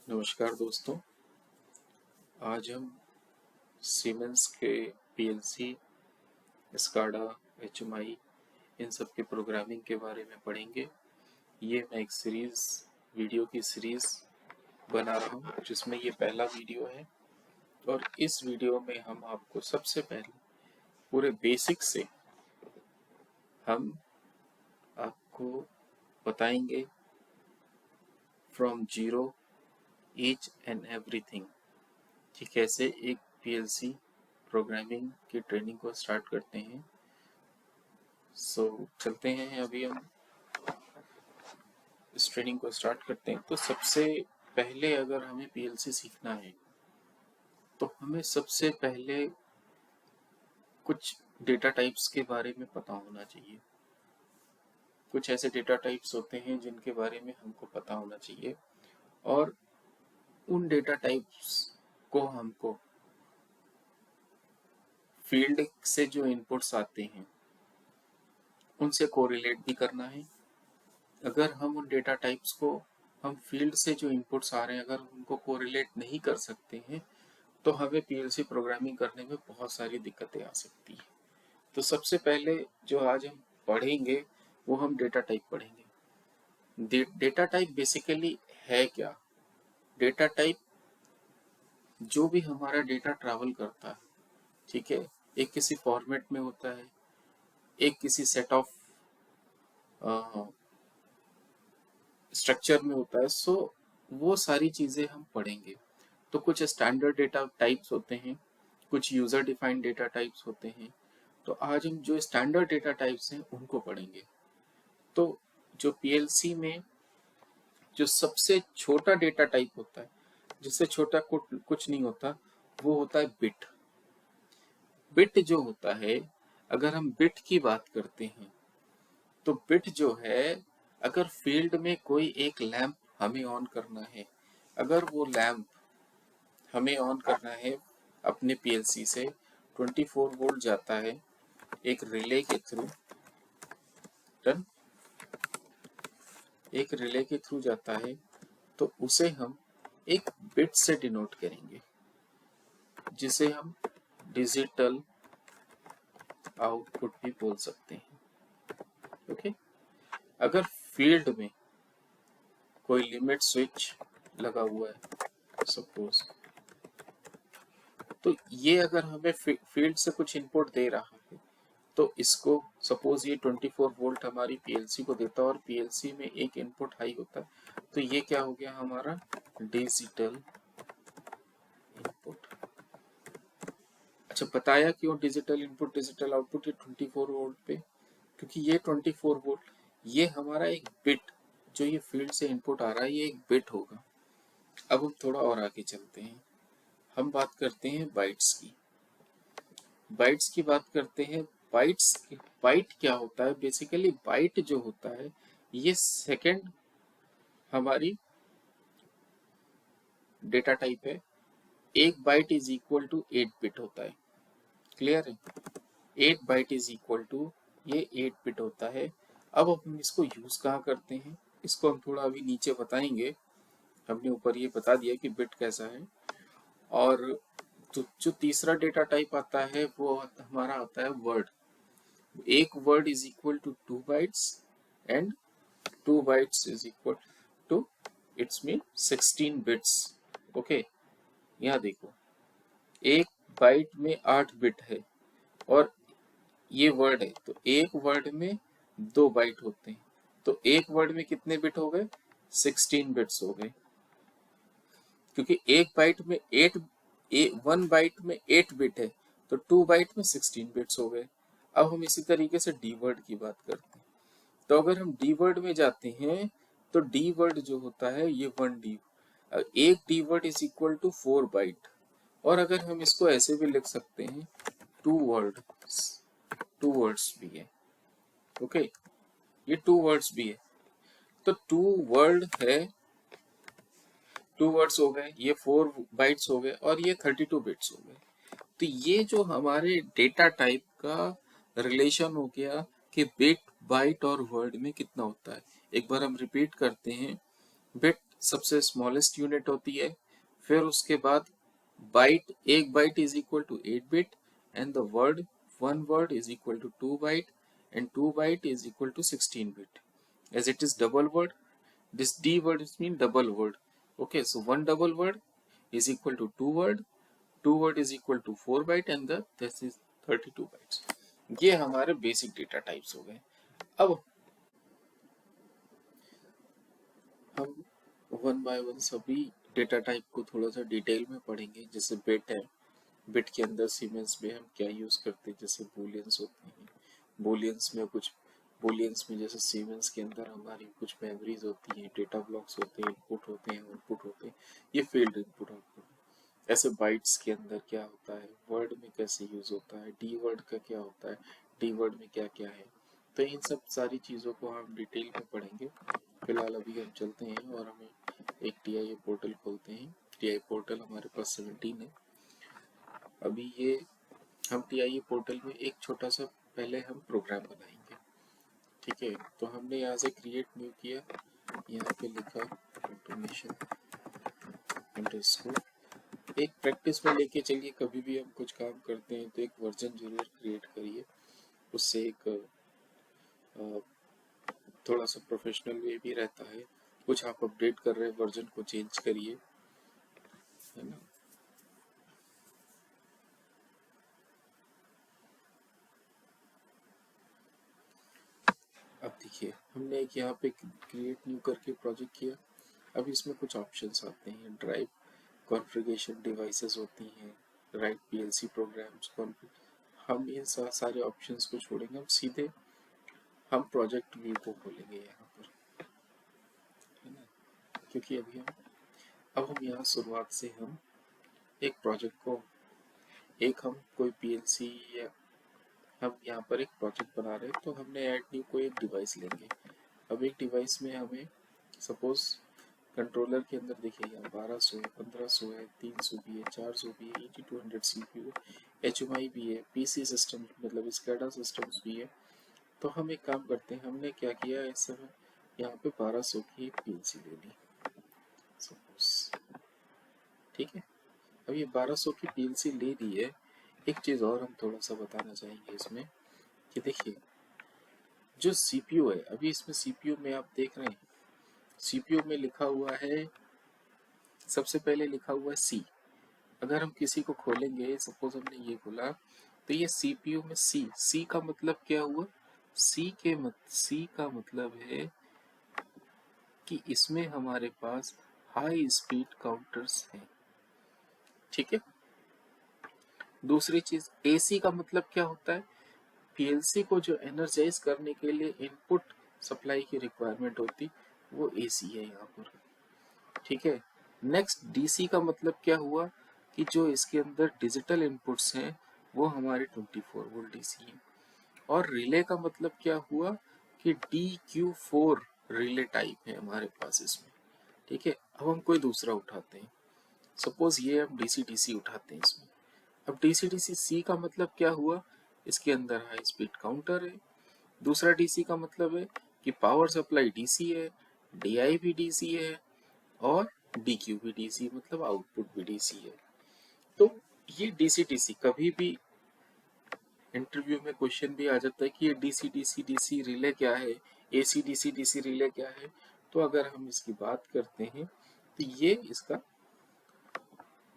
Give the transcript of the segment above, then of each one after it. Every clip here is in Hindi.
नमस्कार दोस्तों। आज हम सीमेंस के पीएलसी, स्काडा, एचएमआई इन सब के प्रोग्रामिंग के बारे में पढ़ेंगे। ये मैं एक वीडियो की सीरीज बना रहा हूँ जिसमें ये पहला वीडियो है। और इस वीडियो में हम आपको सबसे पहले पूरे बेसिक से हम आपको बताएंगे from zero each and everything कि कैसे एक पीएलसी प्रोग्रामिंग की ट्रेनिंग को स्टार्ट करते हैं। चलते हैं, अभी हम इस ट्रेनिंग को स्टार्ट करते हैं। तो सबसे पहले अगर हमें पीएलसी सीखना है तो हमें सबसे पहले कुछ डेटा टाइप्स के बारे में पता होना चाहिए। कुछ ऐसे डेटा टाइप्स होते हैं जिनके बारे में हमको पता होना चाहिए, और उन डेटा टाइप्स को हमको फील्ड से जो इनपुट्स आते हैं उनसे कोरिलेट भी करना है। अगर हम उन डेटा टाइप्स को हम फील्ड से जो इनपुट्स आ रहे हैं अगर उनको कोरिलेट नहीं कर सकते हैं तो हमें पीएलसी प्रोग्रामिंग करने में बहुत सारी दिक्कतें आ सकती हैं। तो सबसे पहले जो आज हम पढ़ेंगे वो हम डेटा टाइप पढ़ेंगे। डेटा टाइप बेसिकली है क्या? डेटा टाइप जो भी हमारा डेटा ट्रैवल करता है, ठीक है, एक किसी फॉर्मेट में होता है, एक किसी सेट ऑफ स्ट्रक्चर में होता है। वो सारी चीजें हम पढ़ेंगे। तो कुछ स्टैंडर्ड डेटा टाइप्स होते हैं, कुछ यूजर डिफाइंड डेटा टाइप्स होते हैं। तो आज हम जो स्टैंडर्ड डेटा टाइप्स हैं उनको पढ़ेंगे। तो जो पीएलसी में जो सबसे छोटा डेटा टाइप होता है, जिससे छोटा कुछ नहीं होता, वो होता है बिट। बिट जो होता है, अगर हम बिट की बात करते हैं तो बिट जो है, अगर फील्ड में कोई एक लैंप हमें ऑन करना है, अगर वो लैंप हमें ऑन करना है अपने पीएलसी से, 24 वोल्ट जाता है एक रिले के थ्रू, डन, एक रिले के थ्रू जाता है, तो उसे हम एक बिट से डिनोट करेंगे जिसे हम डिजिटल आउटपुट भी बोल सकते हैं। ओके। अगर फील्ड में कोई लिमिट स्विच लगा हुआ है सपोज, तो ये अगर हमें फील्ड से कुछ इनपुट दे रहा है तो इसको सपोज ये 24 वोल्ट हमारी पीएलसी को देता है और पीएलसी में एक इनपुट हाई होता है, तो ये क्या हो गया हमारा डिजिटल इनपुट। अच्छा, बताया क्यों डिजिटल इनपुट डिजिटल आउटपुट? ये 24 वोल्ट पे, क्योंकि ये 24 वोल्ट ये हमारा एक बिट, जो ये फील्ड से इनपुट आ रहा है ये एक बिट होगा। अब हम थोड़ा और आगे चलते हैं, हम बात करते हैं बाइट्स की। बाइट्स की बात करते हैं। बाइट क्या होता है? बेसिकली बाइट जो होता है ये सेकंड हमारी डेटा टाइप है। एक byte is equal to 8 bit होता है। क्लियर है? 8 बाइट इज इक्वल टू ये 8 बिट होता है। अब हम इसको यूज कहाँ करते हैं, इसको हम थोड़ा अभी नीचे बताएंगे। हमने ऊपर ये बता दिया कि बिट कैसा है। और तो जो तीसरा डेटा टाइप आता है वो हमारा आता है वर्ड। एक word is equal to 2 bytes and 2 bytes is equal to its mean 16 bits. Okay, यहाँ देखो, एक बाइट में 8 बिट है और ये वर्ड है, तो एक वर्ड में 2 बाइट होते हैं, तो एक वर्ड में कितने बिट हो गए? 16 बिट्स हो गए, क्योंकि एक बाइट में 1 बाइट में 8 बिट है, तो 2 बाइट में 16 बिट्स हो गए। अब हम इसी तरीके से डी वर्ड की बात करते हैं। तो अगर हम डी वर्ड में जाते हैं तो डी वर्ड जो होता है ये 1 डी, एक D word is equal to 4 byte. और अगर हम इसको ऐसे भी लिख सकते हैं, 2 वर्ड्स भी है। ओके, ये 2 वर्ड्स भी है, तो 2 वर्ड है, 2 वर्ड्स हो गए, ये 4 बाइट्स हो गए और ये 32 बिट्स हो गए। तो ये जो हमारे डेटा टाइप का रिलेशन हो गया कि बिट, बाइट और वर्ड में कितना होता है। एक बार हम रिपीट करते हैं, बिट सबसे स्मॉलेस्ट यूनिट होती है। फिर उसके बाद बाइट, एक byte is equal to 8 bit and the word, one word is equal to 2 byte and 2 byte is equal to 16 bit. as it is double word, this d word is mean double word. Okay, so one double word is equal to two word is equal to 4 byte and the this is 32 bytes. ये हमारे बेसिक डेटा टाइप्स हो गए। अब हम वन बाय वन सभी डेटा टाइप को थोड़ा सा डिटेल में पढ़ेंगे। जैसे बिट है, बिट के अंदर सीमेंस में हम क्या यूज करते हैं, जैसे बूलियंस होते हैं, बूलियंस में जैसे सीमेंस के अंदर हमारी कुछ मेमोरीज होती हैं, डेटा ब्लॉक्स होते हैं, इनपुट होते हैं, आउटपुट होते हैं, ये फील्ड इनपुट आउटपुट। ऐसे बाइट्स के अंदर क्या होता है, वर्ड में कैसे यूज होता है, डी वर्ड का क्या होता है, डी वर्ड में क्या क्या है, तो इन सब सारी चीज़ों को हम डिटेल में पढ़ेंगे। फिलहाल अभी हम चलते हैं और हमें एक टीआईए पोर्टल खोलते हैं। टीआईए पोर्टल हमारे पास 17 है। अभी ये हम टीआईए पोर्टल में एक छोटा सा पहले हम प्रोग्राम बनाएंगे। ठीक है, तो हमने यहाँ से क्रिएट न्यू किया, यहाँ पे लिखा ऑटोमेशन अंडरस्कोर। एक प्रैक्टिस में लेके चलिए, कभी भी हम कुछ काम करते हैं तो एक वर्जन जरूर क्रिएट करिए, उससे एक थोड़ा सा प्रोफेशनल वे भी रहता है। कुछ आप अपडेट कर रहे हैं, वर्जन को चेंज करिए, है ना। अब देखिए, हमने एक यहाँ पे क्रिएट न्यू करके प्रोजेक्ट किया। अब इसमें कुछ ऑप्शंस आते हैं, ड्राइव कॉन्फ़िगरेशन डिवाइसेस होती हैं, राइट पीएलसी प्रोग्राम्स, हम इन सारे ऑप्शंस को छोड़ेंगे, हम सीधे हम प्रोजेक्ट व्यू को खोलेंगे यहाँ पर, है ना। क्योंकि अब हम यहाँ शुरुआत से हम एक प्रोजेक्ट को, एक हम कोई पीएलसी या हम यहाँ पर एक प्रोजेक्ट बना रहे हैं, तो हमने ऐड न्यू को एक डिवाइस लेंगे। अब एक डिवाइस में हमें सपोज कंट्रोलर के अंदर देखिए यहाँ 1200 है, 1500 है, 300 भी है, 400 भी है, 8200 CPU, HMI भी है, PC सिस्टम मतलब स्कैडा सिस्टम्स भी है। तो हम एक काम करते हैं, हमने क्या किया, इस समय यहाँ पे 1200 की एक पीएलसी ले ली सपोज। ठीक है, अब ये 1200 की पीएलसी ले ली है। एक चीज और हम थोड़ा सा बताना चाहेंगे इसमें कि देखिए, जो सीपीयू है, अभी इसमें सीपीयू में आप देख रहे हैं, सीपीयू में लिखा हुआ है, सबसे पहले लिखा हुआ है सी। अगर हम किसी को खोलेंगे, सपोज हमने ये खोला, तो ये सीपीयू में सी का मतलब क्या हुआ, सी का मतलब है कि इसमें हमारे पास हाई स्पीड काउंटर्स हैं। ठीक है, दूसरी चीज एसी का मतलब क्या होता है, पीएलसी को जो एनर्जाइज करने के लिए इनपुट सप्लाई की रिक्वायरमेंट होती, वो एसी है यहाँ पर। ठीक है, नेक्स्ट डीसी का मतलब क्या हुआ कि जो इसके अंदर डिजिटल इनपुट्स हैं वो हमारे 24 वोल्ट डीसी हैं। और रिले का मतलब क्या हुआ कि DQ4 रिले टाइप है हमारे पास इसमें। ठीक है, अब हम कोई दूसरा उठाते हैं, सपोज ये हम डीसी डीसी उठाते हैं इसमें। अब डीसी डीसी सी का मतलब क्या हुआ, इसके अंदर हाई स्पीड काउंटर है। दूसरा डीसी का मतलब है कि पावर सप्लाई डीसी है, डीआई भी डीसी है और डीक्यू भी डीसी मतलब आउटपुट भी डीसी है। तो ये डीसी डीसी कभी भी इंटरव्यू में क्वेश्चन भी आ जाता है कि ये डीसी डीसी डीसी रिले क्या है, एसी डीसी डीसी रिले क्या है। तो अगर हम इसकी बात करते हैं तो ये इसका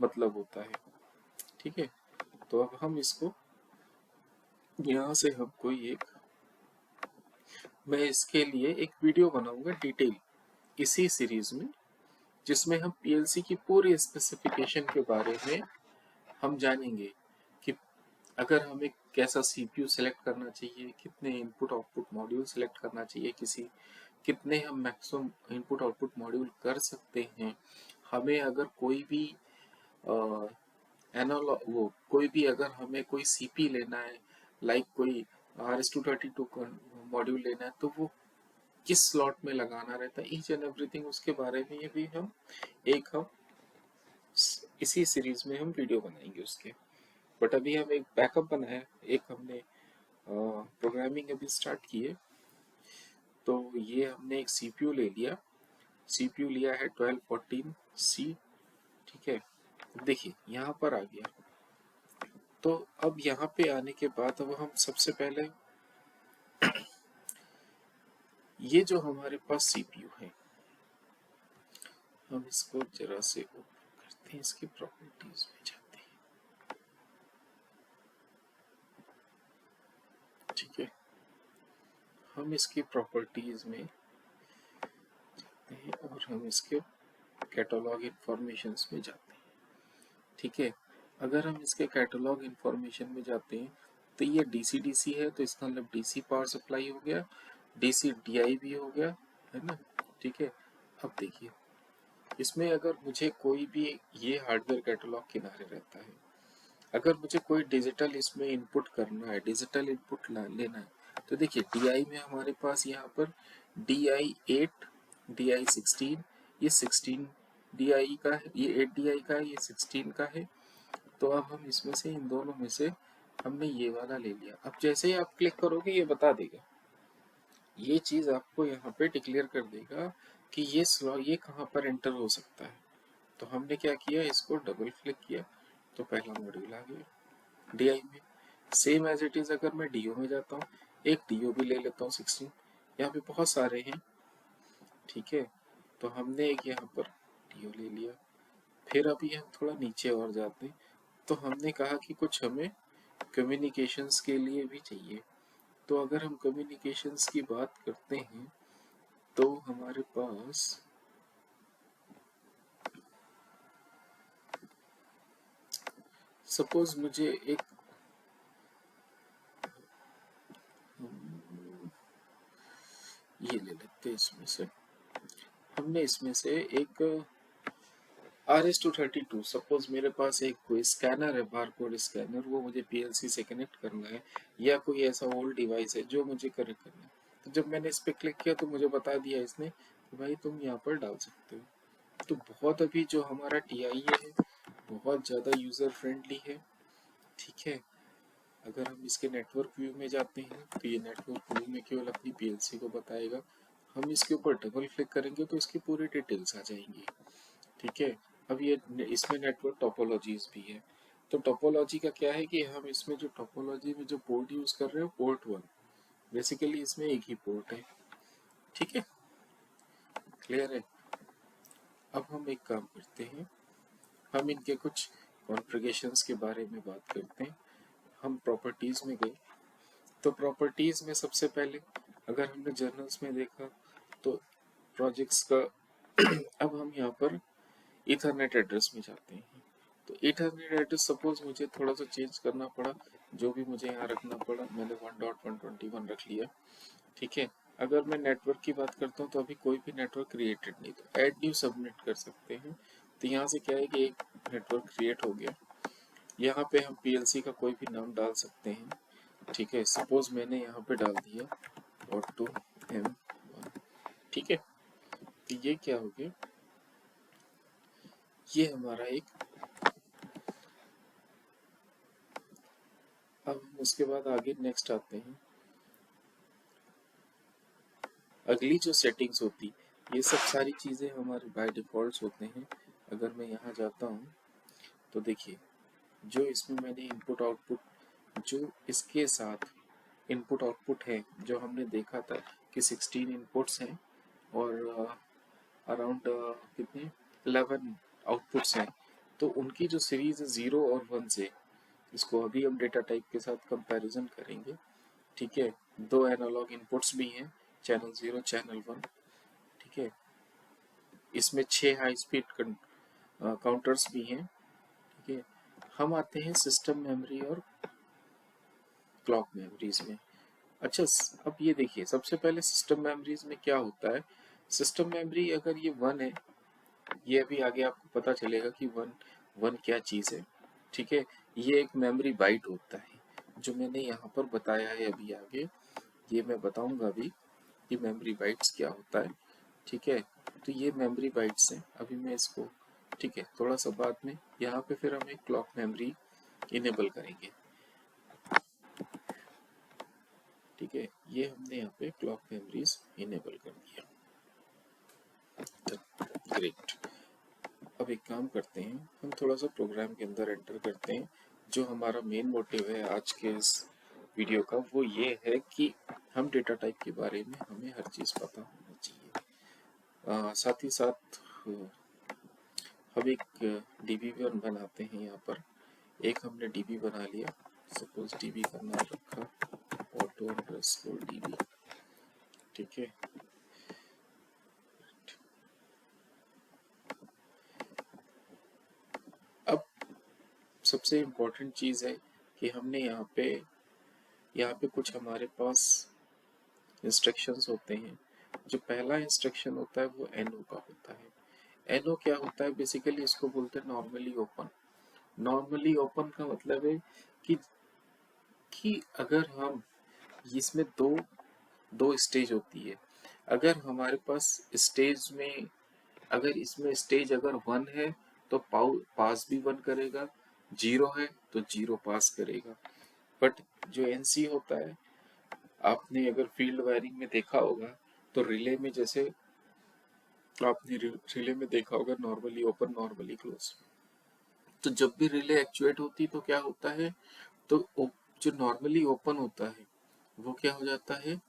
मतलब होता है। ठीक है, तो अब हम इसको यहाँ से हम कोई एक, मैं इसके लिए एक वीडियो बनाऊंगा डिटेल इसी सीरीज में, जिसमें हम पीएलसी की पूरी स्पेसिफिकेशन के बारे में हम जानेंगे कि अगर हमें कैसा सीपीयू सेलेक्ट करना चाहिए, कितने इनपुट आउटपुट मॉड्यूल सेलेक्ट करना चाहिए, कितने हम मैक्सिमम इनपुट आउटपुट मॉड्यूल कर सकते हैं। हमें अगर कोई भी कोई भी अगर हमें कोई सीपी लेना है, लाइक कोई RS-232 मॉड्यूल लेना है, तो वो किस स्लॉट में लगाना रहता है, ईच एंड एवरीथिंग उसके बारे में ये भी हम इसी सीरीज में हम वीडियो बनाएंगे उसके। बट अभी हम एक बैकअप बनाया, एक हमने प्रोग्रामिंग अभी स्टार्ट की है। तो ये हमने एक सीपीयू ले लिया, CPU लिया है 1214C, ठीक है। देखिए यहाँ पर आ गया। तो अब यहाँ पे आने के बाद अब हम सबसे पहले ये जो हमारे पास CPU है, हम इसको जरा से ओपन करते हैं, इसकी प्रॉपर्टीज में जाते हैं, ठीक है। हम इसकी प्रॉपर्टीज में जाते हैं और हम इसके कैटलॉग इंफॉर्मेशंस में जाते हैं, ठीक है। अगर हम इसके कैटलॉग इंफॉर्मेशन में जाते हैं तो ये डीसी डीसी है, तो इसका मतलब डीसी पावर सप्लाई हो गया, डीसी डीआई भी हो गया, है ना, ठीक है। अब देखिए इसमें अगर मुझे कोई भी ये हार्डवेयर कैटलॉग किनारे रहता है, अगर मुझे कोई डिजिटल इसमें इनपुट करना है, डिजिटल इनपुट लेना है, तो देखिए DI में हमारे पास यहाँ पर DI8, DI16, ये 16 DI का है, ये 8 DI का है, ये 16 का है। तो अब हम इसमें से इन दोनों में से हमने ये वाला ले लिया। अब जैसे ही आप क्लिक करोगे ये बता देगा, ये चीज आपको यहाँ पे डिक्लेयर कर देगा कि ये स्लॉट ये कहाँ पर एंटर हो सकता है। तो हमने क्या किया, इसको डबल क्लिक किया तो पहला मॉड्यूल आ गया DI में। सेम एज इट इज अगर मैं DO में जाता हूँ, एक DO भी ले लेता हूँ 16, यहाँ पे बहुत सारे हैं, ठीक है। तो हमने एक यहाँ पर DO ले लिया। फिर अभी हम थोड़ा नीचे और जाते हैं, तो हमने कहा कि कुछ हमें कम्युनिकेशंस के लिए भी चाहिए। तो अगर हम कम्युनिकेशंस की बात करते हैं तो हमारे पास सपोज मुझे एक ये ले लेते हैं, इसमें से हमने इसमें से एक RS-232, सपोज मेरे पास एक कोई स्कैनर है, बारकोड स्कैनर, वो मुझे PLC से कनेक्ट करना है, या कोई ऐसा ओल्ड डिवाइस है जो मुझे कनेक्ट करना है। तो जब मैंने इस पर क्लिक किया तो मुझे बता दिया इसने कि भाई तुम यहाँ पर डाल सकते हो। तो बहुत अभी जो हमारा TI है बहुत ज़्यादा यूज़र फ्रेंडली है, ठीक है। अगर हम इसके नेटवर्क व्यू में जाते हैं तो ये नेटवर्क व्यू में केवल अपनी PLC को बताएगा। हम इसके ऊपर डबल क्लिक करेंगे तो इसकी पूरी डिटेल्स आ जाएंगी, ठीक है। अब ये इसमें नेटवर्क टोपोलॉजीज भी है। तो टोपोलॉजी का क्या है कि हम इसमें जो टोपोलॉजी में जो पोर्ट यूज कर रहे हो, पोर्ट 1, बेसिकली इसमें एक ही पोर्ट है, ठीक है, क्लियर है। अब हम एक काम करते हैं, हम इनके कुछ कॉन्फ़िगरेशंस के बारे में बात करते हैं। हम प्रॉपर्टीज में गए, तो प्रॉपर्टीज में सबसे पहले अगर हमने जर्नल्स में देखा तो प्रोजेक्ट्स का अब हम यहाँ पर इथरनेट एड्रेस में जाते हैं। तो इथरनेट एड्रेस सपोज मुझे थोड़ा सा चेंज करना पड़ा, जो भी मुझे यहाँ रखना पड़ा, मैंने 1.121 रख लिया, ठीक है। अगर मैं नेटवर्क की बात करता हूँ तो अभी कोई भी नेटवर्क क्रिएटेड नहीं, तो ऐड न्यू सबमिट कर सकते हैं। तो यहाँ से क्या है कि एक नेटवर्क क्रिएट हो गया। यहाँ पे हम PLC का कोई भी नाम डाल सकते हैं, ठीक है। सपोज मैंने यहाँ पे डाल दिया Auto-M1, ठीक है। तो ये क्या हो गया, ये हमारा एक। अब हम उसके बाद आगे नेक्स्ट आते हैं। अगली जो सेटिंग्स होती, ये सब सारी चीज़ें हमारे बाय डिफ़ॉल्ट होते हैं। अगर मैं यहाँ जाता हूँ तो देखिए जो इसमें मैंने इनपुट आउटपुट, जो इसके साथ इनपुट आउटपुट है, जो हमने देखा था कि 16 इनपुट्स हैं और अराउंड कितने 11 आउटपुट्स हैं, तो उनकी जो सीरीज है 0 और 1 से, इसको अभी हम डेटा टाइप के साथ कंपैरिजन करेंगे, ठीक है। दो एनालॉग इनपुट्स भी हैं, चैनल 0, चैनल 1, ठीक है। इसमें 6 हाई स्पीड काउंटर्स भी हैं, ठीक है। हम आते हैं सिस्टम मेमोरी और क्लॉक मेमोरीज में। अच्छा, अब ये देखिए सबसे पहले सिस्टम मेमोरीज में क्या होता है। सिस्टम मेमोरी अगर ये 1 है, ये अभी आगे आपको पता चलेगा कि 1 क्या चीज़ है, ठीक है। ये एक मेमोरी बाइट होता है, जो मैंने यहाँ पर बताया है अभी आगे, ये मैं बताऊंगा अभी कि मेमोरी बाइट्स क्या होता है, ठीक है। तो ये मेमोरी बाइट्स हैं, अभी मैं इसको, ठीक है, थोड़ा सा बाद में। यहाँ पे फिर हम एक क्लॉक मेमोरी इनेबल करेंगे, ठीक है। ये हमने यहाँ पे क्लॉक मेमोरीज इनेबल कर दिया। ग्रेट। अब एक काम करते हैं, हम थोड़ा सा प्रोग्राम के अंदर एंटर करते हैं। जो हमारा मेन मोटिव है आज के इस वीडियो का वो ये है कि हम डेटा टाइप के बारे में हमें हर चीज़ पता होनी चाहिए। साथ ही साथ हम एक डीबी बनाते हैं। यहाँ पर एक हमने डीबी बना लिया। सपोज डीबी का नाम रखा auto_db, ठीक है। अब सबसे इम्पोर्टेंट चीज़ है कि हमने यहाँ पे कुछ हमारे पास इंस्ट्रक्शंस होते हैं। जो पहला इंस्ट्रक्शन होता है वो एनओ का होता है। एनओ क्या होता है? बेसिकली इसको बोलते हैं नॉर्मली ओपन। नॉर्मली ओपन का मतलब है कि अगर हम इसमें दो स्टेज होती है। अगर हमारे पास स्टेज में अगर इसमें स्टेज अगर 1 है तो पास भी 1 करेगा, 0 है तो 0 पास करेगा। बट जो एनसी होता है, आपने अगर फील्ड वायरिंग में देखा होगा तो रिले में जैसे आपने रिले में देखा होगा नॉर्मली ओपन नॉर्मली क्लोज। तो जब भी रिले एक्चुएट होती तो क्या होता है, तो जो नॉर्मली ओपन होता है वो क्या हो जाता है,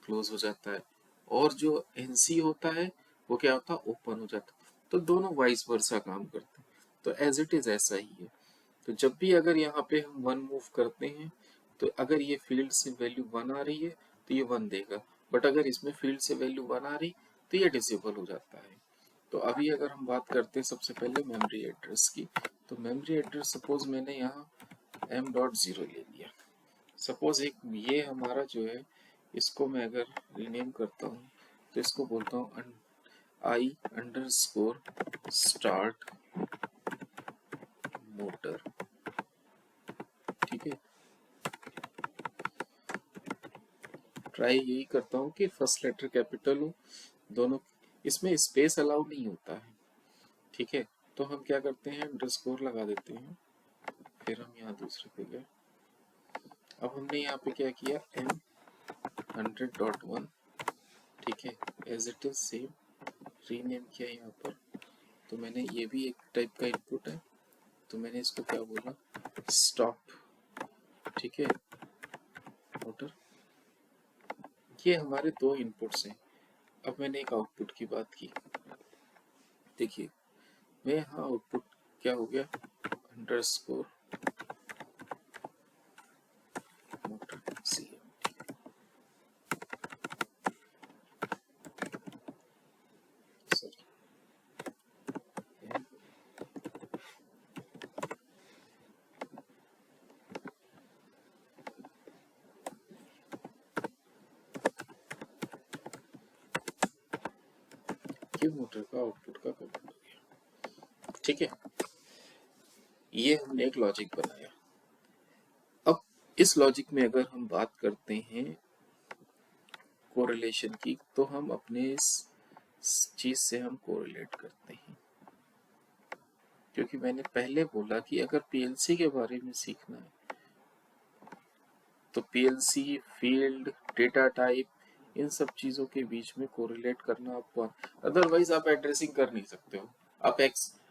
क्लोज हो जाता है। और जो एनसी होता है वो क्या होता है, ओपन हो जाता है। तो दोनों वाइस वर्सा काम करते हैं। तो एज इट इज ऐसा ही है। तो जब भी अगर यहाँ पे हम 1 मूव करते हैं तो अगर ये फील्ड से वैल्यू 1 आ रही है तो ये 1 देगा। बट अगर इसमें फील्ड से वैल्यू 1 आ रही तो ये डिसेबल हो जाता है। तो अभी अगर हम बात करते हैं सबसे पहले मेमोरी एड्रेस की, तो मेमोरी एड्रेस सपोज मैंने यहाँ m.0 ले लिया। सपोज एक ये हमारा जो है, इसको मैं अगर रीनेम करता हूँ तो इसको बोलता हूँ I_start मोटर, ठीक है। ट्राई यही करता हूँ कि फर्स्ट लेटर कैपिटल हो दोनों। इसमें स्पेस अलाउ नहीं होता है, ठीक है। तो हम क्या करते हैं, अंडरस्कोर लगा देते हैं। फिर हम यहाँ दूसरे पे गए। अब हमने यहाँ पे क्या किया, m100.1, ठीक है, as it is same rename किया यहाँ पर। तो मैंने ये भी एक टाइप का इनपुट है, तो मैंने इसको क्या बोला, स्टॉप, ठीक है, मोटर। ये हमारे दो इनपुट्स हैं। अब मैंने एक आउटपुट की बात की। देखिए मैं यहाँ आउटपुट क्या हो गया, अंडरस्कोर मोटर सी। ये मोटर का आउटपुट का कमेंट हो गया, ठीक है। ये हमने एक लॉजिक बनाया। अब इस लॉजिक में अगर हम बात करते हैं कोरिलेशन की, तो हम अपने इस चीज से हम कोरिलेट करते हैं। क्योंकि मैंने पहले बोला कि अगर पीएलसी के बारे में सीखना है तो पीएलसी, फील्ड, डेटा टाइप, इन सब चीजों के बीच में कोरिलेट करना आपको, अदरवाइज आप एड्रेसिंग कर नहीं सकते हो।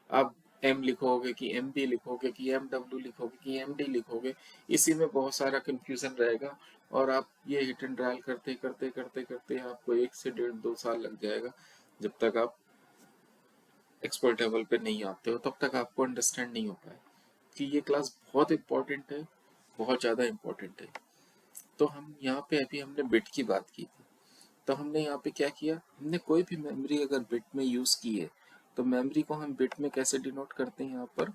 आप एम लिखोगे कि एम बी लिखोगे कि एम डब्ल्यू लिखोगे कि एम डी लिखोगे, इसी में बहुत सारा कंफ्यूजन रहेगा। और आप ये हिट एंड ट्रायल करते करते करते करते आपको 1 से 1.5-2 साल लग जाएगा। जब तक आप एक्सपर्ट लेवल पे नहीं आते हो तब तक आपको अंडरस्टैंड नहीं हो पाए कि ये क्लास बहुत इंपॉर्टेंट है, बहुत ज़्यादा इंपॉर्टेंट है। तो हम यहाँ पे अभी हमने बिट की बात की थी। तो हमने यहाँ पे क्या किया, हमने कोई भी मेमोरी अगर बिट में यूज़ की है तो मेमोरी को हम बिट में कैसे डिनोट करते हैं, यहाँ पर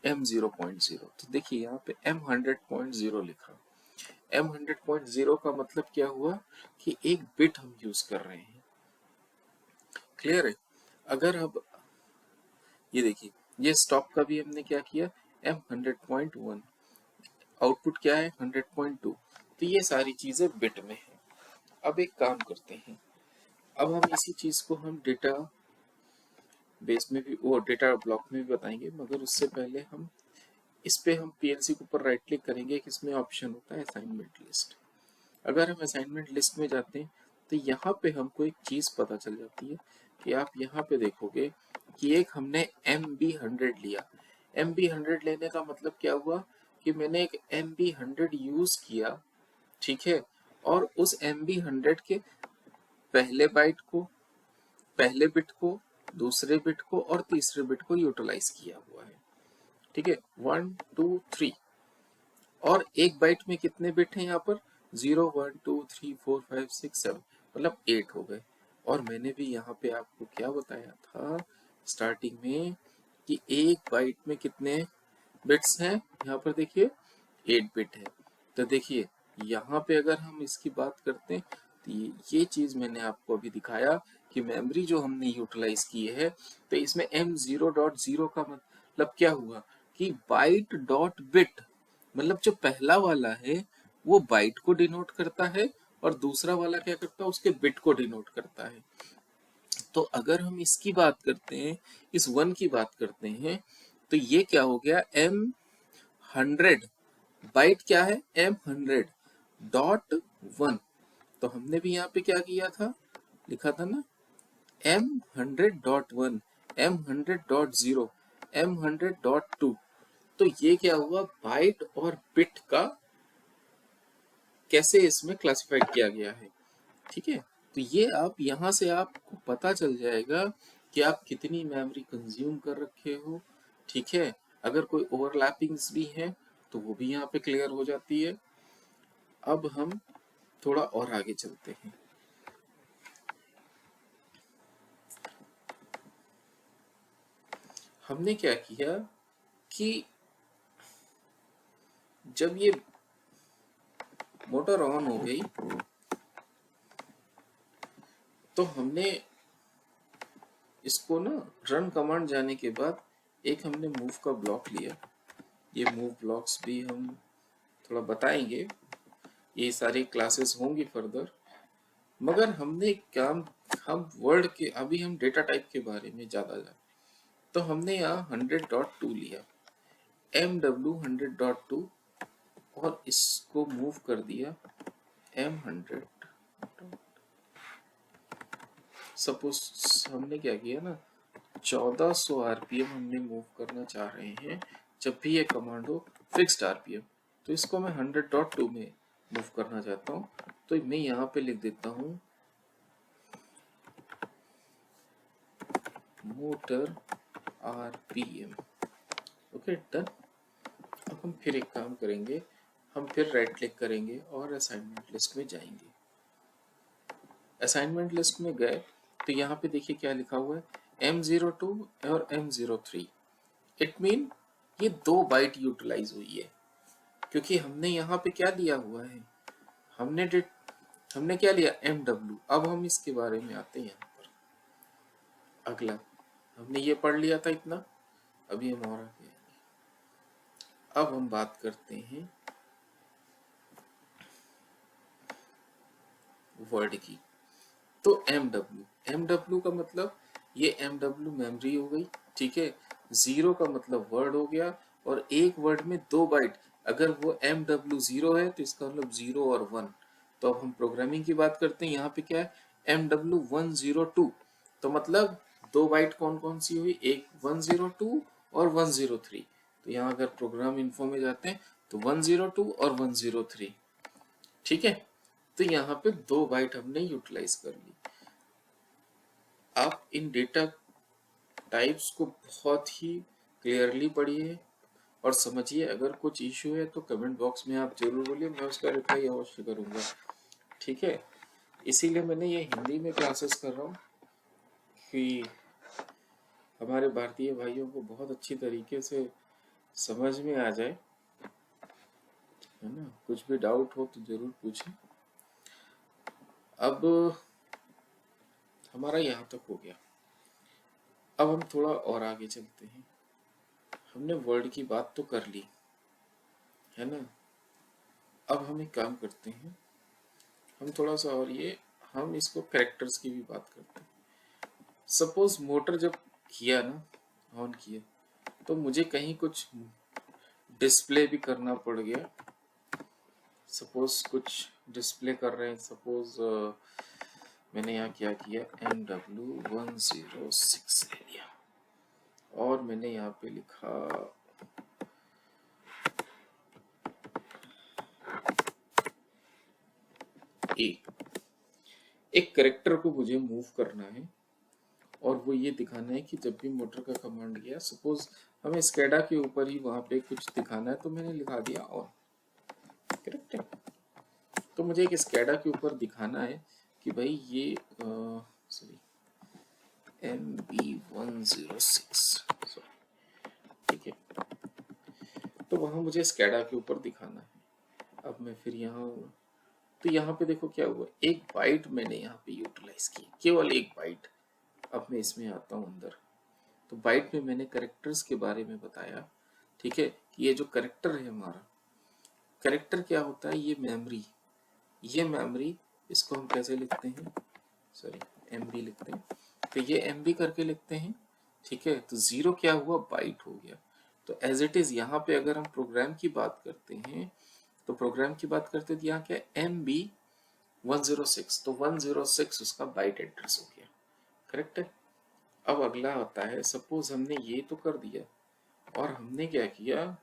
M0.0। तो देखिए यहाँ पे M100.0 लिखा। M100.0 का मतलब क्या हुआ कि एक बिट हम यूज कर रहे हैं। क्लियर है। अगर अब ये देखिए, ये स्टॉप का भी हमने क्या किया, M100.1, आउटपुट क्या है 100.2। तो ये सारी चीजें बिट में है। अब एक काम करते हैं, अब हम इसी चीज को हम डेटा बेस में भी, वो डेटा ब्लॉक में भी बताएंगे, मगर उससे पहले हम इस पे हम पीएलसी के ऊपर राइट क्लिक करेंगे। इसमें ऑप्शन होता है असाइनमेंट लिस्ट। अगर हम असाइनमेंट लिस्ट में जाते हैं तो यहाँ पे हमको एक चीज पता चल जाती है, कि आप यहाँ पे देखोगे कि एक हमने MB100 लिया। MB100 लेने का मतलब क्या हुआ कि मैंने एक MB100 यूज किया, ठीक है, और उस MB100 के पहले बाइट को, पहले बिट को, दूसरे बिट को और तीसरे बिट को यूटिलाइज किया हुआ है, ठीक है, 1 2 3। और एक बाइट में कितने बिट हैं यहाँ पर, 0 1 2 3 4 5 6 7, मतलब 8 हो गए। और मैंने भी यहाँ पे आपको क्या बताया था स्टार्टिंग में कि एक बाइट में कितने बिट्स हैं, यहाँ पर देखिए 8 बिट है। तो देखिए यहाँ पे अगर हम इसकी बात करते हैं तो ये चीज मैंने आपको अभी दिखाया कि मेमोरी जो हमने यूटिलाइज की है, तो इसमें M0.0 का मतलब क्या हुआ कि बाइट डॉट बिट, मतलब जो पहला वाला है वो बाइट को डिनोट करता है और दूसरा वाला क्या करता है, उसके बिट को डिनोट करता है। तो अगर हम इसकी बात करते हैं, इस 1 की बात करते हैं, तो ये क्या हो गया, M100 बाइट क्या है, M100.1। तो हमने भी यहाँ पे क्या किया था, लिखा था ना M100.1, M100.0, M100.2। तो ये क्या हुआ, बाइट और बिट का कैसे इसमें क्लासिफाइड किया गया है, ठीक है। तो ये आप यहाँ से आपको पता चल जाएगा कि आप कितनी मेमोरी कंज्यूम कर रखे हो, ठीक है। अगर कोई ओवरलैपिंग्स भी है तो वो भी यहाँ पे क्लियर हो जाती है। अब हम थोड़ा और आगे चलते हैं। हमने क्या किया कि जब ये मोटर ऑन हो गई तो हमने इसको ना रन कमांड जाने के बाद एक हमने मूव का ब्लॉक लिया। ये मूव ब्लॉक्स भी हम थोड़ा बताएंगे, ये सारी क्लासेस होंगी फर्दर, मगर हमने काम, हम वर्ड के, अभी हम डेटा टाइप के बारे में ज्यादा जान, तो हमने यहाँ 100.2 लिया, MW100.2, और इसको मूव कर दिया M100। सपोज हमने क्या किया ना, 1400 RPM हमने मूव करना चाह रहे हैं जब भी ये कमांड हो फिक्स्ड RPM, तो इसको मैं 100.2 में मूव करना चाहता हूँ। तो मैं यहाँ पे लिख देता हूँ मोटर RPM, ओके डन। अब हम फिर एक काम करेंगे, हम फिर राइट क्लिक करेंगे और असाइनमेंट लिस्ट में जाएंगे। असाइनमेंट लिस्ट में गए तो यहाँ पे देखिए क्या लिखा हुआ है, M02 और M03। इट मीन ये 2 बाइट यूटिलाइज हुई है, क्योंकि हमने यहाँ पे क्या दिया हुआ है, हमने क्या लिया, MW। अब हम इसके बारे में आते हैं यहाँ पर। अगला हमने ये पढ़ लिया था इतना, अभी हम और आगे। अब हम बात करते हैं वर्ड की। तो MW का मतलब ये MW मेमोरी हो गई, ठीक है। 0 का मतलब वर्ड हो गया, और एक वर्ड में 2 बाइट, अगर वो MW0 है तो इसका मतलब 0 और 1। तो अब हम प्रोग्रामिंग की बात करते हैं, यहाँ पे क्या है, MW102, तो मतलब 2 बाइट कौन कौन सी हुई, एक 102 और 103। तो यहाँ अगर प्रोग्राम इन्फो में जाते हैं तो 102 और 103, ठीक है। तो यहाँ पे 2 बाइट हमने यूटिलाइज कर ली। आप इन डेटा टाइप्स को बहुत ही क्लियरली पढ़िए और समझिए। अगर कुछ इश्यू है तो कमेंट बॉक्स में आप जरूर बोलिए, मैं उसका रिप्लाई अवश्य करूंगा, ठीक है। इसीलिए मैंने ये हिंदी में क्लासेस कर रहा हूँ कि हमारे भारतीय भाइयों को बहुत अच्छी तरीके से समझ में आ जाए, है ना। कुछ भी डाउट हो तो जरूर पूछें। अब हमारा यहाँ तक हो गया, अब हम थोड़ा और आगे चलते हैं। हमने वर्ड की बात तो कर ली, है ना। अब हम एक काम करते हैं, हम थोड़ा सा और ये, हम इसको कैरेक्टर्स की भी बात करते हैं। सपोज मोटर जब किया ना, ऑन किया, तो मुझे कहीं कुछ डिस्प्ले भी करना पड़ गया। सपोज कुछ डिस्प्ले कर रहे हैं, सपोज मैंने यहाँ क्या किया, MW106 ले लिया और मैंने यहाँ पे लिखा एक करेक्टर को मुझे मूव करना है और वो ये दिखाना है कि जब भी मोटर का कमांड गया, सपोज हमें स्केडा के ऊपर ही वहां पे कुछ दिखाना है तो मैंने लिखा दिया ऑन। करेक्ट है। तो मुझे एक स्केडा के ऊपर दिखाना है कि भाई ये सॉरी MB106, ठीक है। तो वहां मुझे स्केडा के ऊपर दिखाना है। अब मैं फिर यहाँ, तो यहाँ पे देखो क्या हुआ, एक बाइट मैंने यहाँ पे यूटिलाइज की, केवल एक बाइट। अब मैं इसमें आता हूँ अंदर, तो बाइट में मैंने करेक्टर्स के बारे में बताया, ठीक है, कि ये जो करेक्टर है हमारा, करेक्टर क्या होता है, ये मेमोरी, ये मेमोरी, इसको हम कैसे लिखते हैं, सॉरी MB लिखते हैं, तो ये MB करके लिखते हैं, ठीक है। तो 0 क्या हुआ, बाइट हो गया। तो एज इट इज यहाँ पे अगर हम प्रोग्राम की बात करते हैं, तो प्रोग्राम की बात करते हैं, यहाँ क्या MB106, तो 106 उसका बाइट एड्रेस हो गया। करेक्ट है। अब अगला आता है, सपोज हमने ये तो कर दिया और हमने क्या किया,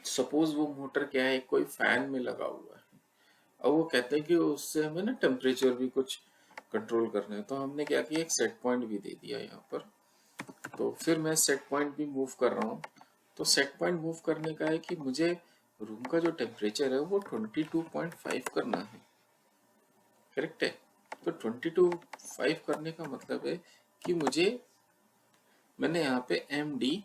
सपोज वो मोटर क्या है, कोई फैन में लगा हुआ है, और वो कहते हैं कि उससे हमें ना टेम्परेचर भी कुछ कंट्रोल करना है, तो हमने क्या किया, एक सेट पॉइंट भी दे दिया यहाँ पर। तो फिर मैं सेट पॉइंट भी मूव कर रहा हूँ, तो सेट पॉइंट मूव करने का है कि मुझे रूम का जो टेम्परेचर है वो 22.5 करना है। करेक्ट है। तो 22.5 करने का मतलब है कि मुझे, मैंने यहाँ पे MD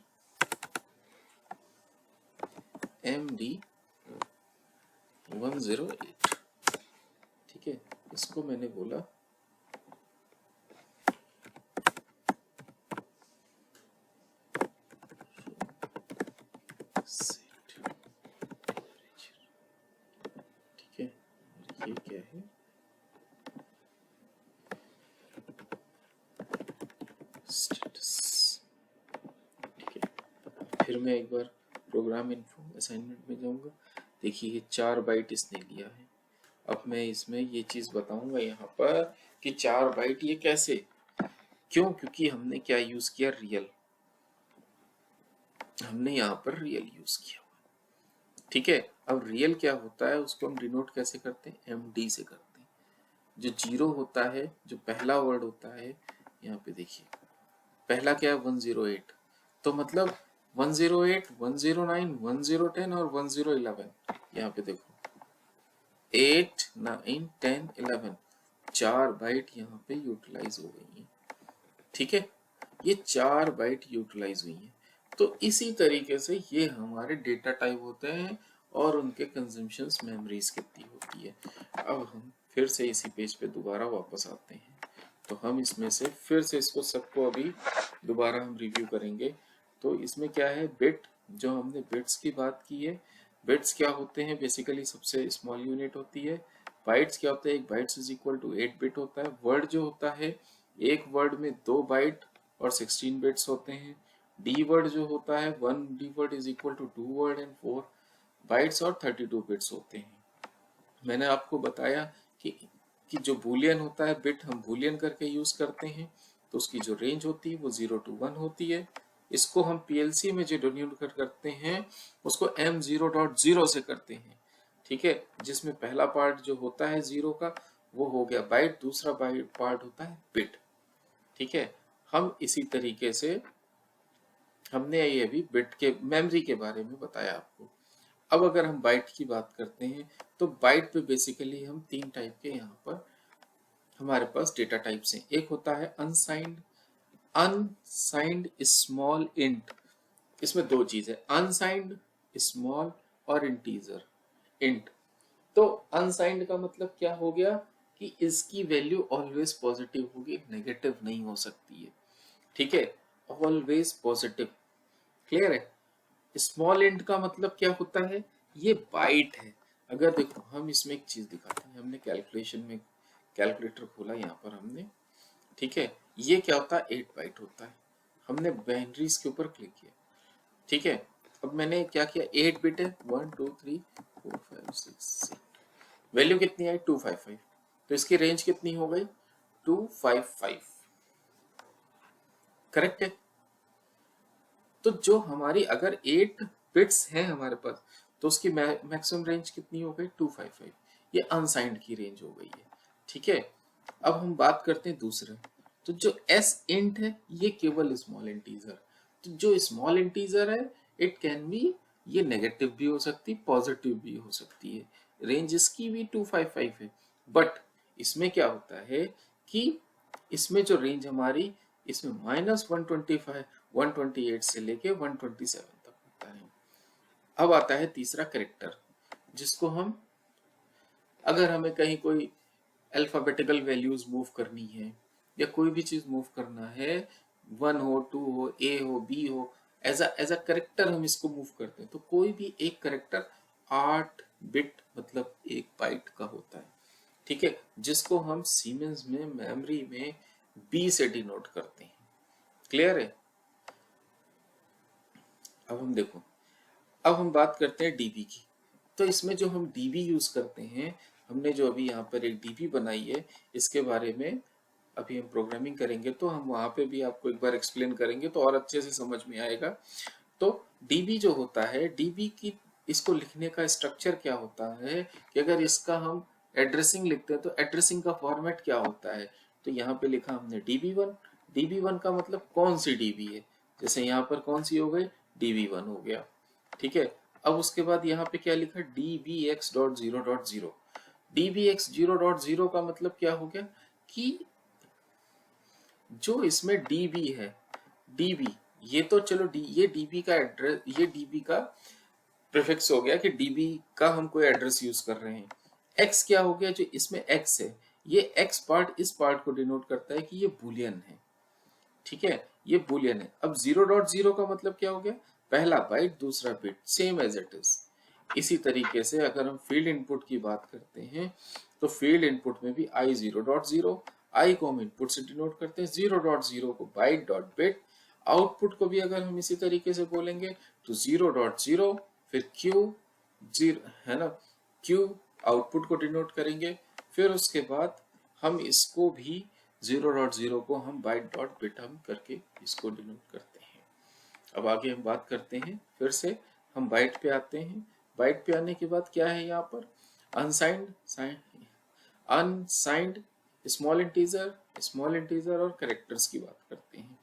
108, ठीक है, इसको मैंने बोला ठीक है, ये क्या है, स्टेटस, ठीक है। फिर मैं एक बार प्रोग्राम इन्फो असाइनमेंट में जाऊंगा। देखिए ये 4 बाइट इसने लिया है। अब मैं इसमें ये चीज बताऊंगा यहाँ पर कि 4 बाइट ये कैसे, क्यों, क्योंकि हमने क्या यूज किया, रियल, हमने यहाँ पर रियल यूज किया, ठीक है। अब रियल क्या होता है, उसको हम डिनोट कैसे करते हैं, MD से करते हैं। जो 0 होता है, जो पहला वर्ड होता है, यहाँ पे देखिए पहला क्या है, 108, तो मतलब 108, 109, 1010 और 1011, यहाँ पे देखो 8, 9, 10, 11, 4 बाइट यहाँ पे यूटिलाइज हो गई है, ठीक है। ये 4 बाइट यूटिलाइज हुई है। तो इसी तरीके से ये हमारे डेटा टाइप होते हैं और उनके कंजम्पशंस मेमोरीज कितनी होती है। अब हम फिर से इसी पेज पे दोबारा वापस आते हैं, तो हम इसमें से फिर से इसको सबको अभी दोबारा हम रिव्यू करेंगे। तो इसमें क्या है, बिट, जो हमने बिट्स की बात की है, बिट्स क्या होते हैं, बेसिकली सबसे स्मॉल यूनिट होती है। बाइट्स क्या होता है, एक bytes is equal to 8 bit होता है। वर्ड जो होता है, एक वर्ड में 2 बाइट और 16 बिट्स होते हैं। डी वर्ड जो होता है, 1 D word is equal to 2 word and 4 bytes और 32 बिट्स होते हैं। मैंने आपको बताया कि जो बूलियन होता है बिट, हम बूलियन करके यूज करते हैं, तो उसकी जो रेंज होती है वो 0 to 1 होती है। इसको हम PLC में जो डिनोट करते हैं उसको M0.0 से करते हैं, ठीक है, जिसमें पहला पार्ट जो होता है 0 का वो हो गया बाइट, दूसरा बाइट पार्ट होता है बिट, ठीक है। हम इसी तरीके से हमने ये भी बिट के मेमोरी के बारे में बताया आपको। अब अगर हम बाइट की बात करते हैं, तो बाइट पे बेसिकली हम 3 टाइप के यहाँ पर हमारे पास डेटा टाइप्स हैं। एक होता है अनसाइंड स्मॉल इंट। इसमें 2 चीज है, अनसाइंड स्मॉल और इंटीजर इंट। तो अनसाइंड का मतलब क्या हो गया कि इसकी वैल्यू ऑलवेज पॉजिटिव होगी, नेगेटिव नहीं हो सकती है, ठीक है, ऑलवेज पॉजिटिव। क्लियर है। स्मॉल इंट का मतलब क्या होता है, ये बाइट है। अगर देखो हम इसमें एक चीज दिखाते हैं, हमने कैलकुलेशन में कैलकुलेटर खोला यहाँ पर हमने, ठीक है, ये क्या होता है, 8 बाइट होता है। हमने बाइनरीज के ऊपर क्लिक किया, ठीक है। अब मैंने क्या किया, 8 बिट है, 1 2 3 4 5 6 7, वैल्यू कितनी आई, 255, तो इसकी रेंज कितनी हो गई 255, करेक्ट है। तो जो हमारी अगर 8 बिट्स हैं हमारे पास तो उसकी मैक्सिमम रेंज कितनी हो गई 255, ये अनसाइंड की रेंज हो गई है, ठीक है। अब हम बात करते हैं दूसरे, तो जो एस इंट है ये केवल स्मॉल इंटीजर, तो जो स्मॉल इंटीजर है इट कैन बी, ये नेगेटिव भी हो सकती पॉजिटिव भी हो सकती है, रेंज इसकी भी 255 है। बट इसमें क्या होता है कि इसमें जो रेंज हमारी इसमें -125 128 से लेके 127 तक होता है। अब आता है तीसरा करेक्टर, जिसको हम अगर हमें कहीं कोई अल्फाबेटिकल वैल्यूज मूव करनी है या कोई भी चीज मूव करना है, 1 हो 2 हो ए हो बी हो, एज अ करेक्टर हम इसको मूव करते हैं, तो कोई भी एक करेक्टर 8 बिट मतलब 1 बाइट का होता है, ठीक है, जिसको हम सीमेंस में मेमोरी में बी से डिनोट करते हैं। क्लियर है। अब हम देखो, अब हम बात करते हैं डीबी की। तो इसमें जो हम डीबी यूज करते हैं, हमने जो अभी यहाँ पर एक डीबी बनाई है, इसके बारे में अभी हम प्रोग्रामिंग करेंगे तो हम वहां पे भी आपको एक बार एक्सप्लेन करेंगे तो और अच्छे से समझ में आएगा। तो डीबी जो होता है, डीबी की इसको लिखने का स्ट्रक्चर क्या होता है कि अगर इसका हम एड्रेसिंग लिखते हैं तो एड्रेसिंग का फॉर्मेट क्या होता है, तो यहाँ पे लिखा हमने db1, db1 का मतलब कौन सी डीबी है, जैसे यहाँ पर कौन सी हो गई db1 हो गया, ठीक है। अब उसके बाद यहाँ पे क्या लिखा dbx.0.0, dbx0.0 का मतलब क्या हो गया कि जो इसमें db है, db ये तो चलो ये db का एड्रेस, ये db का प्रीफिक्स हो गया कि db का हम कोई एड्रेस यूज कर रहे हैं। x क्या हो गया, जो इसमें x है, ये x पार्ट इस पार्ट को डिनोट करता है कि ये बुलियन है, ठीक है, ये बुलियन है। अब 0.0 का मतलब क्या हो गया, पहला बाइट दूसरा bit, same as it is. इसी तरीके से अगर हम फील्ड इनपुट की बात करते हैं तो फील्ड इनपुट में भी i 0.0, i को हम इनपुट से डिनोट करते हैं, 0.0 को बाइट डॉट बिट। आउटपुट को भी अगर हम इसी तरीके से बोलेंगे तो 0.0 फिर q 0 है ना, q आउटपुट को डिनोट करेंगे, फिर उसके बाद हम इसको भी 0.0 को हम बाइट डॉट बिट हम करके इसको डिनोट करते हैं। अब आगे हम बात करते हैं, फिर से हम बाइट पे आते हैं। बाइट पे आने के बाद क्या है यहाँ पर, अनसाइंड, अनसाइंड, स्मॉल इंटीजर और कैरेक्टर्स की बात करते हैं।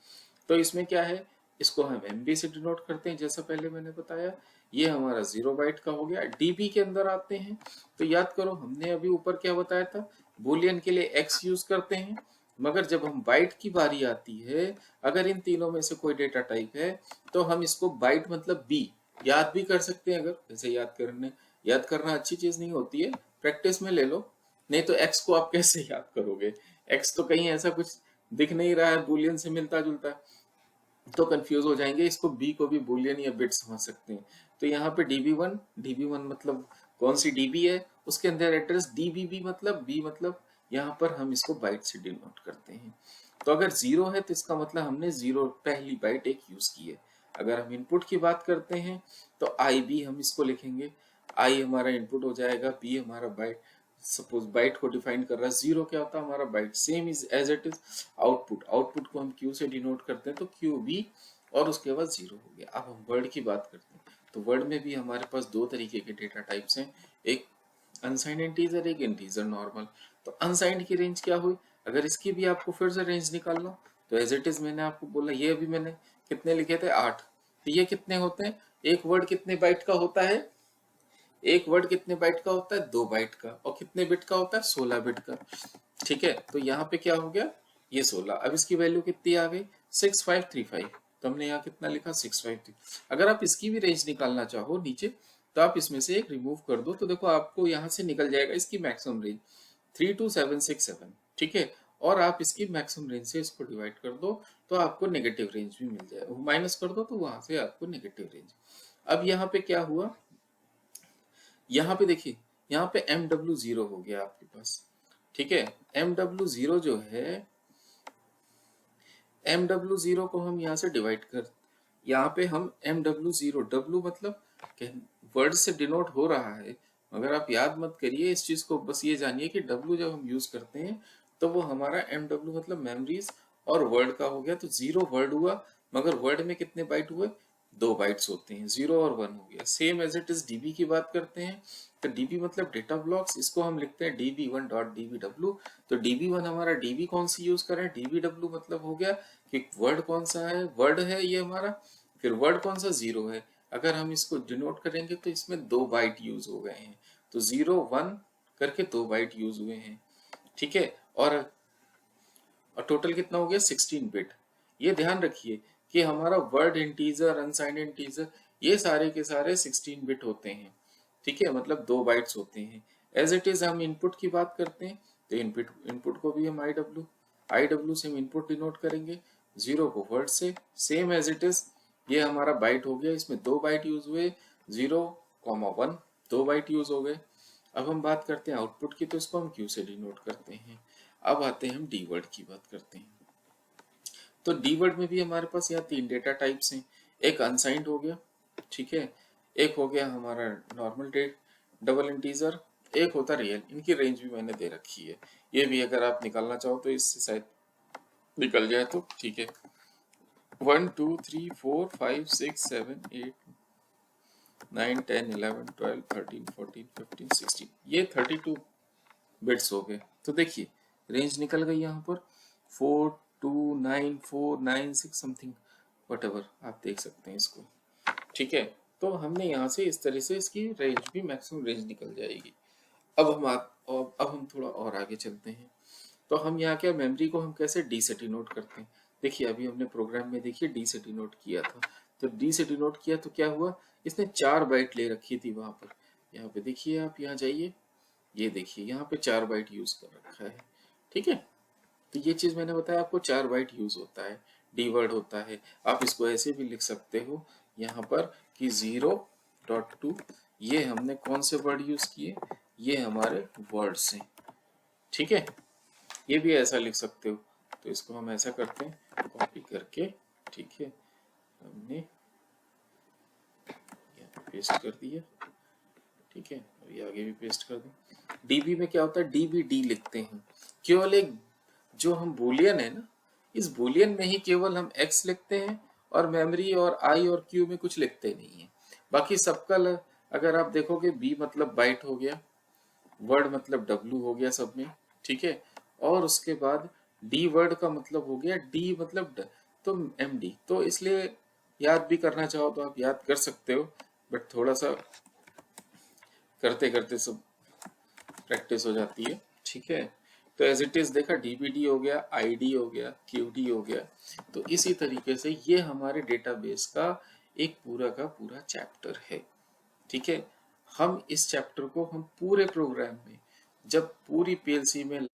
तो इसमें क्या है, इसको हम एमबी से डिनोट करते हैं, जैसा पहले मैंने बताया, ये हमारा 0 बाइट का हो गया। डीबी के अंदर आते हैं तो याद करो हमने अभी ऊपर क्या बताया था, बुलियन के लिए एक्स यूज करते हैं, मगर जब हम बाइट की बारी आती है, अगर इन तीनों में से कोई डेटा टाइप है तो हम इसको बाइट मतलब बी याद भी कर सकते हैं। अगर जैसे याद करना अच्छी चीज नहीं होती है, प्रैक्टिस में ले लो, नहीं तो एक्स को आप कैसे याद करोगे, एक्स तो कहीं ऐसा कुछ दिख नहीं रहा है बुलियन से मिलता जुलता, तो कंफ्यूज हो जाएंगे। इसको बी को भी बुलियन या बिट समझ सकते हैं। तो यहाँ पे db1 मतलब कौन सी डीबी है, उसके अंदर एड्रेस dbb मतलब बी मतलब यहाँ पर हम इसको बाइट से डिनोट करते हैं। तो अगर 0 है तो इसका मतलब हमने 0 पहली बाइट एक यूज की है। अगर हम इनपुट की बात करते हैं तो IB हम इसको लिखेंगे, I हमारा इनपुट हो जाएगा, B हमारा बाइट, सपोज बाइट को डिफाइन कर रहा है, 0 क्या होता है हमारा byte, same is as it is output को हम Q से डिनोट करते हैं तो QB, और उसके बाद 0 हो गया। अब हम वर्ड की बात करते हैं तो वर्ड में भी हमारे पास दो तरीके के डेटा टाइप्स हैं, एक अनसाइंड इंटीजर, एक इंटीजर नॉर्मल। तो अनसाइंड की रेंज क्या हुई, अगर इसकी भी आपको फिर से रेंज निकालना तो एज इट इज मैंने आपको बोला, ये अभी मैंने कितने लिखे थे 8, तो ये कितने होते हैं, एक वर्ड कितने बाइट का होता है, एक वर्ड कितने बाइट का होता है 2 बाइट का, और कितने बिट का होता है 16 बिट का, ठीक है। तो यहाँ पे क्या हो गया, ये 16, अब इसकी वैल्यू कितनी आ गई 6535, तो हमने यहाँ कितना लिखा 653। अगर आप इसकी भी रेंज निकालना चाहो नीचे तो आप इसमें से एक रिमूव कर दो, तो देखो आपको यहाँ से निकल जाएगा इसकी मैक्सिमम रेंज 32767, ठीक है, और आप इसकी मैक्सिमम रेंज से इसको डिवाइड कर दो तो आपको नेगेटिव रेंज भी मिल जाएगा, माइनस कर दो तो वहां से आपको नेगेटिव रेंज। अब यहाँ पे क्या हुआ, यहाँ पे देखिए, यहाँ पे MW0 हो गया आपके पास, ठीक है। MW0 जो है, MW0 को हम यहाँ से डिवाइड कर, यहाँ पे हम MW0, W मतलब वर्ड से डिनोट हो रहा है, अगर आप याद मत करिए इस चीज को, बस ये जानिए कि W जब हम यूज करते हैं तो वो हमारा MW मतलब मेमोरीज और वर्ड का हो गया, तो 0 वर्ड हुआ, मगर वर्ड में कितने बाइट हुए, 2 बाइट्स होते हैं, 0 और 1 हो गया। Same as it is DB की बात करते हैं, तो DB मतलब डेटा ब्लॉक्स, इसको हम लिखते हैं DB1.dbw। तो DB1 हमारा DB कौन सी यूज करें, DBW मतलब हो गया कि वर्ड कौन सा है, वर्ड है ये हमारा, फिर वर्ड कौन सा, 0 है। अगर हम इसको डिनोट करेंगे तो इसमें 2 बाइट यूज हो गए हैं, तो 0 1 करके 2 बाइट यूज हुए हैं, ठीक है। और टोटल कितना हो गया, 16 बिट। ये ध्यान रखिए कि हमारा वर्ड इंटीजर, अनसाइंड इंटीजर, ये सारे के सारे 16 बिट होते हैं, ठीक है, मतलब 2 बाइट्स होते हैं। एज इट इज हम इनपुट की बात करते हैं, तो इनपुट को भी हम IW से हम इनपुट डिनोट करेंगे, 0 को वर्ड से, सेम एज इट इज। ये हमारा बाइट हो गया, इसमें 2 बाइट यूज हुए, 0,1 2 बाइट यूज हो गए। अब हम बात करते हैं आउटपुट की, तो इसको हम Q से डिनोट करते हैं। अब आते हैं हम डी वर्ड की बात करते हैं। तो डी वर्ड में भी हमारे पास यहाँ 3 डेटा टाइप्स हैं। एक अनसाइंड हो गया, ठीक है, एक हो गया हमारा नॉर्मल डेट डबल इंटीजर, एक होता रियल। इनकी रेंज भी मैंने दे रखी है, ये भी अगर आप निकालना चाहो तो इससे शायद निकल जाए तो ठीक है। 1 2 3 4 5 6 7 8 9 10 11 12 13 14 15 16, ये 32 बिट्स हो गए। तो देखिए रेंज निकल गई यहाँ पर 42946 समथिंग, वटेवर आप देख सकते हैं इसको, ठीक है। तो हमने यहाँ से इस तरह से इसकी रेंज भी मैक्सिमम रेंज निकल जाएगी। अब हम थोड़ा और आगे चलते हैं। तो हम यहाँ क्या, मेमोरी को हम कैसे डी से डिनोट करते हैं। देखिए अभी हमने प्रोग्राम में देखिए डी से डिनोट किया था, तो डी से डिनोट किया तो क्या हुआ, इसने 4 बाइट ले रखी थी वहां पर। यहाँ पे देखिए, आप यहाँ जाइए, ये देखिए यहाँ पे 4 बाइट यूज कर रखा है, ठीक है। तो ये चीज मैंने बताया आपको, 4 बाइट यूज होता है, डी वर्ड होता है। आप इसको ऐसे भी लिख सकते हो यहाँ पर कि 0.2, ये हमने कौन से वर्ड यूज किए, ये हमारे वर्ड्स हैं, ठीक है। ये भी ऐसा लिख सकते हो, तो इसको हम ऐसा करते हैं, कॉपी करके, ठीक है, हमने पेस्ट कर दिया, ठीक है, अभी आगे भी पेस्ट कर दें। डीबी में क्या होता है, डीबीडी लिखते हैं, केवल एक जो हम बुलियन है ना, इस बुलियन में ही केवल हम एक्स लिखते हैं, और मेमोरी और आई और क्यू में कुछ लिखते नहीं है। बाकी सबका अगर आप देखोगे, बी मतलब बाइट हो गया, वर्ड मतलब डब्लू हो गया सब में, ठीक है। और उसके बाद डी वर्ड का मतलब हो गया, डी मतलब तो MD, तो इसलिए याद भी करना चाहो तो आप याद कर सकते हो, बट थोड़ा सा करते करते सब प्रैक्टिस हो जाती है, ठीक है। तो एज इट इज देखा, DBD हो गया, ID हो गया, QD हो गया। तो इसी तरीके से ये हमारे डेटाबेस का एक पूरा का पूरा चैप्टर है, ठीक है। हम इस चैप्टर को हम पूरे प्रोग्राम में, जब पूरी PLC में